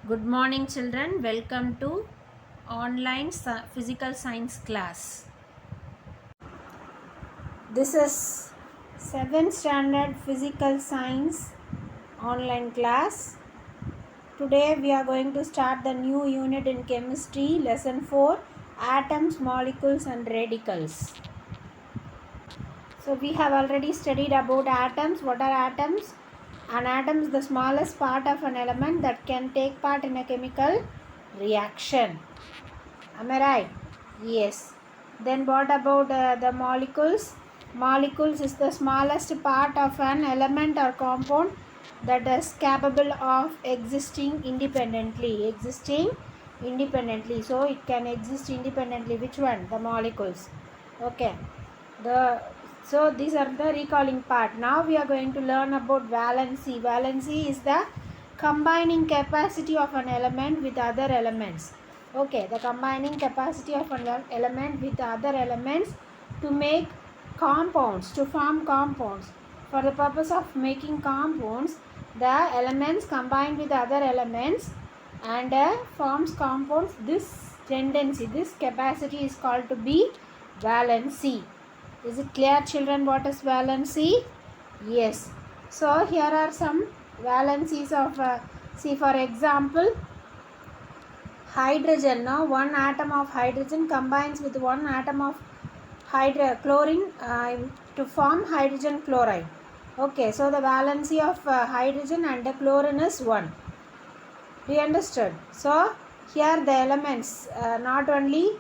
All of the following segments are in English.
Good morning, children. Welcome to online physical science class. This is 7th standard physical science online class. Today we are going to start the new unit in chemistry, lesson 4, atoms, molecules and radicals. So we have already studied about atoms. What are atoms? An atom is the smallest part of an element that can take part in a chemical reaction. Am I right? Yes. Then what about the molecules? Molecules is the smallest part of an element or compound that is capable of existing independently. So it can exist independently. Which one? The molecules. Okay. So these are the recalling part. Now we are going to learn about valency. Valency is the combining capacity of an element with other elements. Okay, the combining capacity of an element with other elements to make compounds, to form compounds. For the purpose of making compounds, the elements combine with other elements and forms compounds. This tendency, this capacity is called to be valency. Is it clear, children, what is valency? Yes. So here are some valencies of see, for example, hydrogen. Now one atom of hydrogen combines with one atom of chlorine to form hydrogen chloride. Okay, so the valency of hydrogen and the chlorine is 1. Do you understood? So here the elements, not only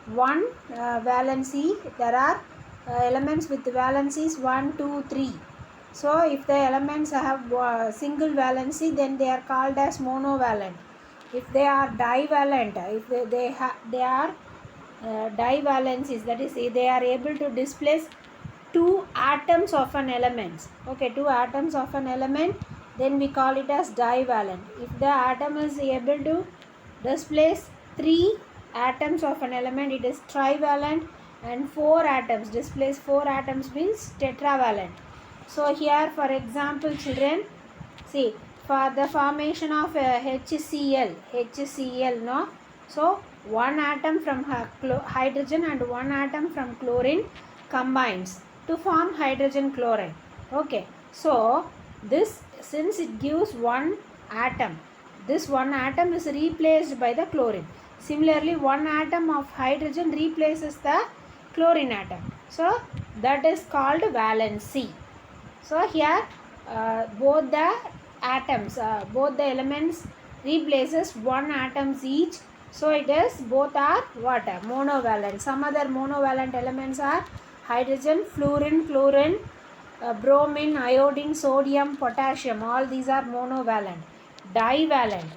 one valency, there are elements with valencies 1, 2, 3. So if the elements have single valency, then they are called as monovalent. If they are divalent, if they are divalencies, that is, they are able to displace two atoms of an element. Okay, two atoms of an element, then we call it as divalent. If the atom is able to displace three atoms of an element, it is trivalent, and four atoms, displace four atoms means tetravalent. So here, for example, children, see, for the formation of HCl, no, so one atom from hydrogen and one atom from chlorine combines to form hydrogen chloride. Okay, so this, since it gives one atom, this one atom is replaced by the chlorine. Similarly, one atom of hydrogen replaces the chlorine atom. So that is called valency. So here both the atoms, both the elements replaces one atoms each. So it is, both are what? Monovalent. Some other monovalent elements are hydrogen, fluorine, chlorine, bromine, iodine, sodium, potassium. All these are monovalent. Divalent.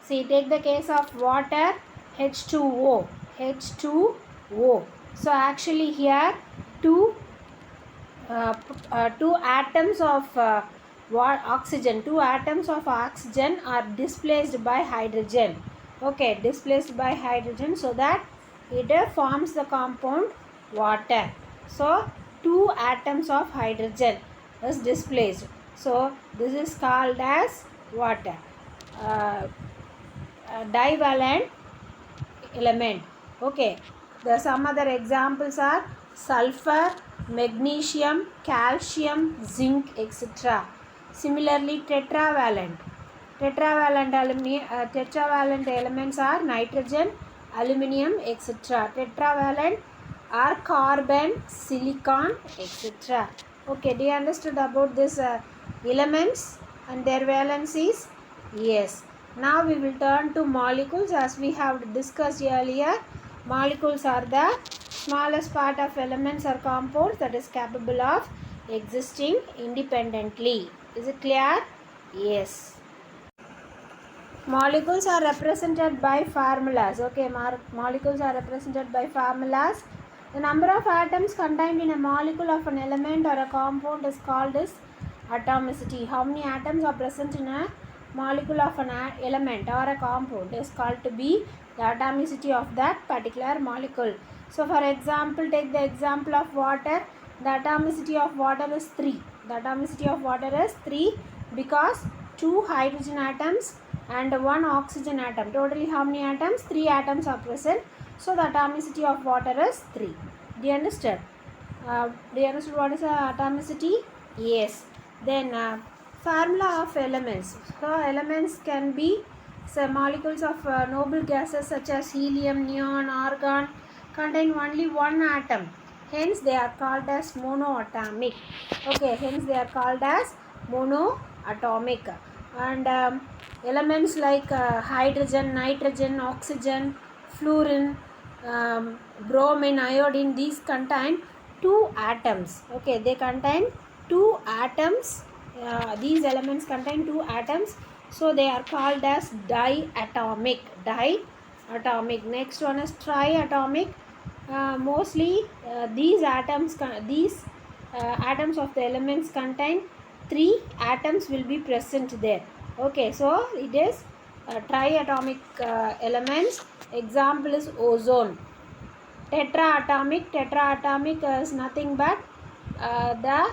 See, take the case of water, H2O. H2O. So actually here two atoms of oxygen, two atoms of oxygen are displaced by hydrogen. Okay, displaced by hydrogen, so that it forms the compound water. So two atoms of hydrogen is displaced. So this is called as water. Divalent element. Okay, the some other examples are sulfur, magnesium, calcium, zinc, etc. Similarly, tetravalent. Tetravalent elements are nitrogen, aluminum, etc. Tetravalent are carbon, silicon, etc. Okay, do you understood about this elements and their valencies? Yes. Now we will turn to molecules. As we have discussed earlier, molecules are the smallest part of elements or compounds that is capable of existing independently. Is it clear? Yes. Molecules are represented by formulas. Okay, molecules are represented by formulas. The number of atoms contained in a molecule of an element or a compound is called as atomicity. How many atoms are present in a molecule of an element or a compound is called to be the atomicity of that particular molecule. So for example, take the example of water. The atomicity of water is 3. The atomicity of water is 3 because two hydrogen atoms and 1 oxygen atom. Totally how many atoms? 3 atoms are present. So the atomicity of water is 3. Do you understand? Do you understand what is atomicity? Yes. Then formula of elements. So elements can be molecules of noble gases such as helium, neon, argon contain only one atom. Hence they are called as monoatomic. Okay, hence they are called as monoatomic. And elements like hydrogen, nitrogen, oxygen, fluorine, bromine, iodine, these contain 2 atoms. Okay, they contain 2 atoms. These elements contain 2 atoms, so they are called as diatomic. Diatomic. Next one is triatomic. Mostly these atoms of the elements contain 3 atoms will be present there. Okay, so it is triatomic elements. Example is ozone. Tetraatomic is nothing but the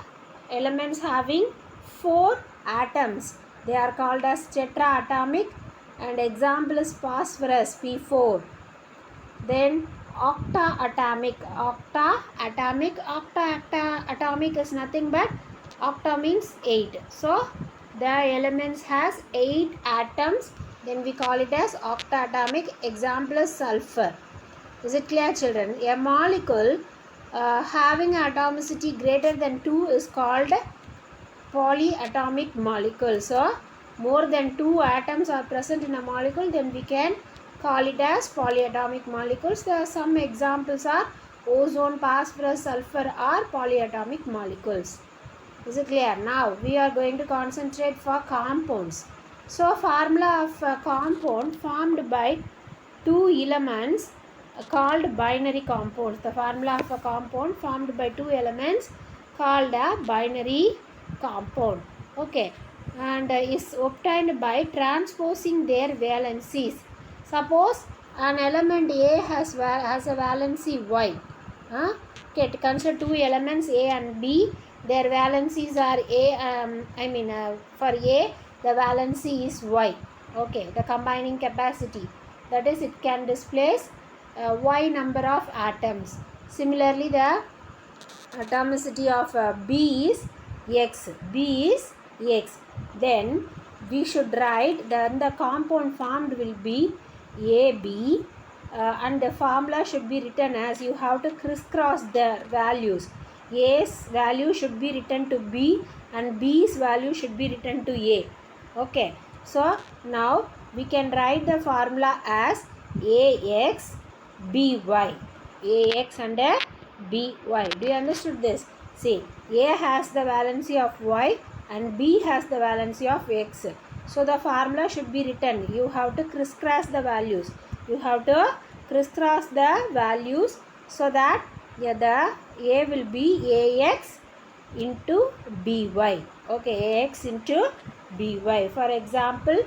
elements having 4 atoms. They are called as tetraatomic, and example is phosphorus, P4. Then octaatomic is nothing but octa means 8. So the elements has 8 atoms, then we call it as octaatomic. Example is sulfur. Is it clear, children? A molecule having atomicity greater than 2 is called polyatomic molecule. So more than 2 atoms are present in a molecule, then we can call it as polyatomic molecules. There are some examples are ozone, phosphorus, sulfur are polyatomic molecules. Is it clear? Now we are going to concentrate for compounds. So formula of a compound formed by 2 elements called binary compounds. The formula of a compound formed by 2 elements called a binary compound. Okay, and is obtained by transposing their valencies. Suppose an element A has a valency Y. Okay, consider 2 elements A and B. Their valencies are A. For A, the valency is Y. Okay, the combining capacity. That is, it can displace Y number of atoms. Similarly, the atomicity of B is X. B is X. Then we should write the compound formed will be AB, and the formula should be written as, you have to crisscross the values. A's value should be written to B and B's value should be written to A. Okay, so now we can write the formula as AX BY. AX and BY. Do you understood this? See, A has the valency of Y and B has the valency of X. So the formula should be written. You have to crisscross the values. You have to crisscross the values so that the A will be AX into BY. Okay, AX into BY. For example,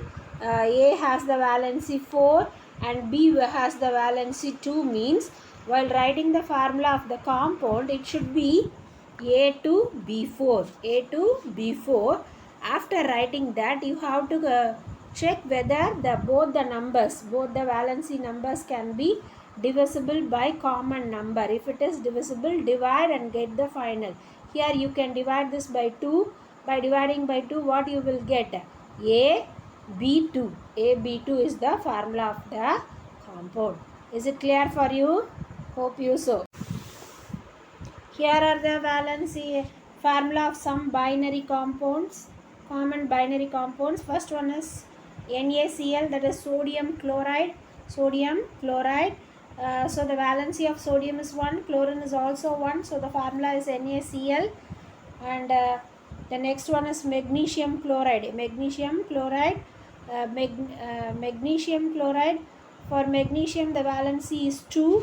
A has the valency 4 and B has the valency 2 means while writing the formula of the compound, it should be A to B4. A to B4. After writing that, you have to check whether both the valency numbers can be divisible by common number. If it is divisible, divide and get the final. Here you can divide this by 2. By dividing by 2, what you will get? AB2. AB2 is the formula of the compound. Is it clear for you? Hope you so. Here are the valency formula of some binary compounds, common binary compounds. First one is NaCl, that is sodium chloride. So the valency of sodium is 1, chlorine is also 1, so the formula is NaCl. And the next one is magnesium chloride. Magnesium chloride. For magnesium, the valency is 2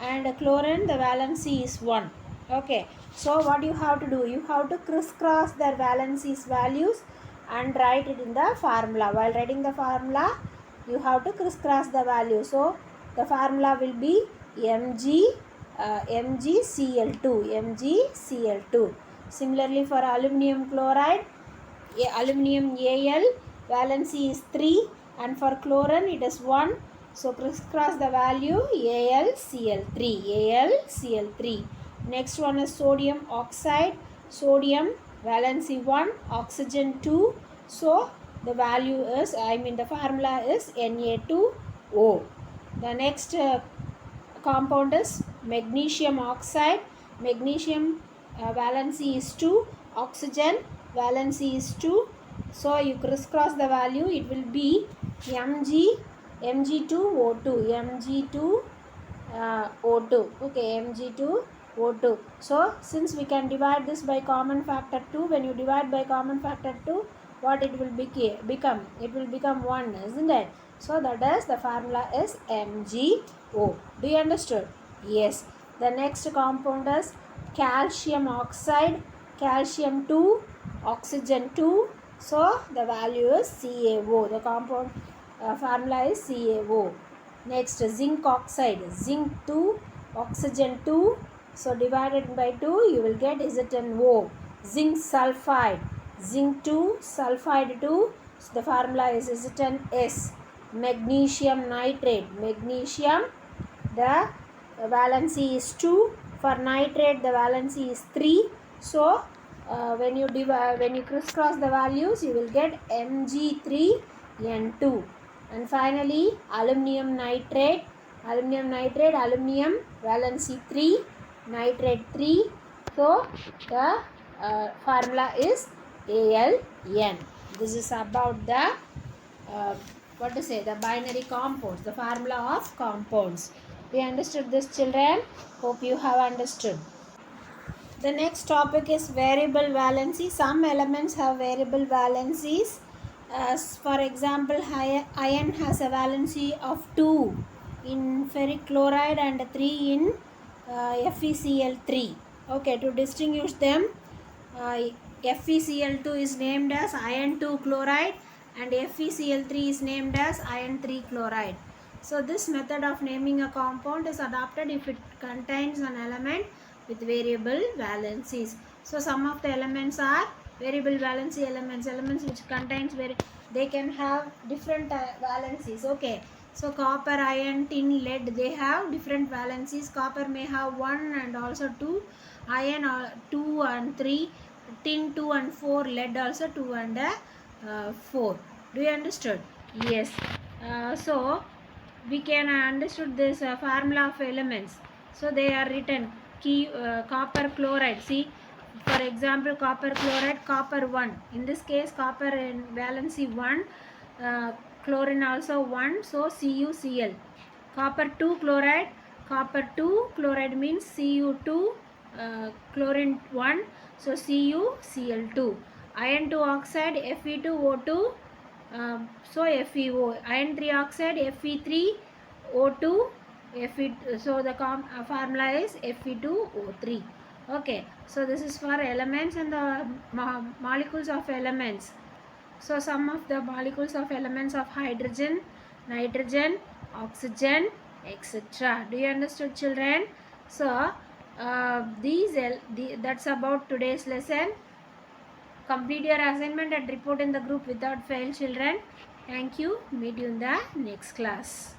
and chlorine, the valency is 1. Okay, so what you have to do? You have to crisscross their valencies values and write it in the formula. While writing the formula, you have to crisscross the value. So the formula will be MgCl2. Similarly, for aluminum chloride, aluminum Al, valency is 3 and for chlorine it is 1. So crisscross the value AlCl3, AlCl3. Next one is sodium oxide. Sodium valency 1, oxygen 2. So the value is, the formula is Na2O. The next compound is magnesium oxide. Magnesium valency is 2, oxygen valency is 2. So you crisscross the value, it will be Mg2O2, Mg2O2, okay, Mg2O2. So since we can divide this by common factor 2, when you divide by common factor 2, what it will become? It will become 1, isn't it? So that is, the formula is MgO. Do you understood? Yes. The next compound is calcium oxide. Calcium 2, oxygen 2. So the value is CaO. The compound formula is CaO. Next, zinc oxide. Zinc 2, oxygen 2. So divided by 2, you will get ZnO. Zinc sulfide. Zinc 2, sulfide 2. So the formula is ZnS. Magnesium nitrate. Magnesium, the valency is 2. For nitrate, the valency is 3. So when you crisscross the values, you will get Mg3N2. And finally, aluminum nitrate. Aluminum valency 3, nitrate 3. So the formula is Aln. This is about the the binary compounds, the formula of compounds. We understood this, children? Hope you have understood. The next topic is variable valency. Some elements have variable valencies. For example, iron has a valency of 2 in ferric chloride and 3 in FeCl3. Okay, to distinguish them, FeCl2 is named as iron 2 chloride and FeCl3 is named as iron 3 chloride. So this method of naming a compound is adopted if it contains an element with variable valencies. So some of the elements are variable valency elements which contains they can have different valencies. Okay, so copper, iron, tin, lead, they have different valencies. Copper may have 1 and also 2, iron 2 and 3, tin 2 and 4, lead also 2 and 4. Do you understood? Yes. So we can understood this formula of elements. So they are written. Copper chloride, see, for example, copper chloride, copper 1. In this case, copper in valency 1, chlorine also 1, so CuCl. Copper 2 chloride, copper 2 chloride means Cu2, chlorine 1, so CuCl2. Iron 2 oxide, Fe2O2, so FeO. Iron 3 oxide, Fe3O2, so the formula is Fe2O3. Okay, so this is for elements and the molecules of elements. So some of the molecules of elements of hydrogen, nitrogen, oxygen, etc. Do you understood, children? So that's about today's lesson. Complete your assignment and report in the group without fail, children. Thank you. Meet you in the next class.